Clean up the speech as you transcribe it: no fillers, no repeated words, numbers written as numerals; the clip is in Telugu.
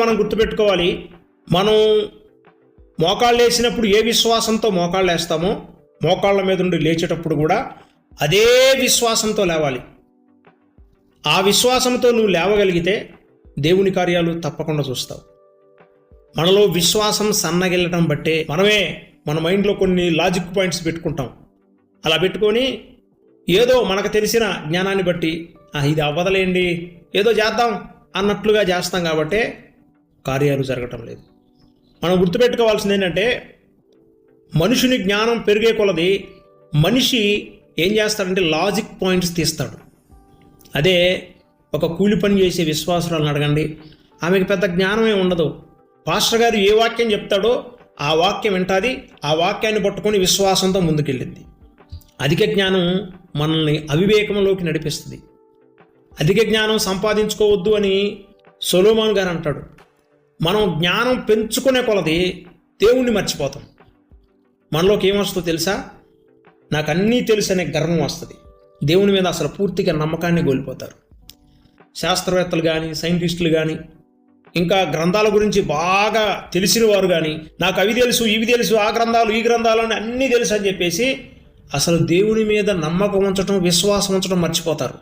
మనం గుర్తుపెట్టుకోవాలి, మనం మోకాళ్ళు వేసినప్పుడు ఏ విశ్వాసంతో మోకాళ్ళు వేస్తామో మోకాళ్ళ మీద నుండి లేచేటప్పుడు కూడా అదే విశ్వాసంతో లేవాలి. ఆ విశ్వాసంతో నువ్వు లేవగలిగితే దేవుని కార్యాలు తప్పకుండా చూస్తావు. మనలో విశ్వాసం సన్నగిల్లటం బట్టే మనమే మన మైండ్లో కొన్ని లాజిక్ పాయింట్స్ పెట్టుకుంటాం. అలా పెట్టుకొని ఏదో మనకు తెలిసిన జ్ఞానాన్ని బట్టి ఇది అవ్వదలేండి, ఏదో చేద్దాం అన్నట్లుగా చేస్తాం కాబట్టే కార్యాలు జరగటం లేదు. మనం గుర్తుపెట్టుకోవాల్సింది ఏంటంటే, మనుషుని జ్ఞానం పెరిగే కొలది మనిషి ఏం చేస్తాడంటే లాజిక్ పాయింట్స్ తీస్తాడు. అదే ఒక కూలి పని చేసే విశ్వాసురాలను అడగండి, ఆమెకు పెద్ద జ్ఞానమే ఉండదు. పాస్టర్ గారు ఏ వాక్యం చెప్తాడో ఆ వాక్యం వింటాది, ఆ వాక్యాన్ని పట్టుకొని విశ్వాసంతో ముందుకెళ్ళింది. అధిక జ్ఞానం మనల్ని అవివేకంలోకి నడిపిస్తుంది. అధిక జ్ఞానం సంపాదించుకోవద్దు అని సొలొమోన్ గారు అంటాడు. మనం జ్ఞానం పెంచుకునే కొలది దేవుణ్ణి మర్చిపోతాం. మనలోకి ఏమొస్తుందో తెలుసా? నాకు అన్నీ తెలుసు అనే గర్వం వస్తుంది. దేవుని మీద అసలు పూర్తిగా నమ్మకాన్ని కోల్పోతారు. శాస్త్రవేత్తలు కానీ, సైంటిస్టులు కానీ, ఇంకా గ్రంథాల గురించి బాగా తెలిసిన వారు కానీ, నాకు అవి తెలుసు, ఇవి తెలుసు, ఆ గ్రంథాలు, ఈ గ్రంథాలు అని అన్నీ తెలుసు అని చెప్పేసి అసలు దేవుని మీద నమ్మకం ఉంచడం, విశ్వాసం ఉంచడం మర్చిపోతారు.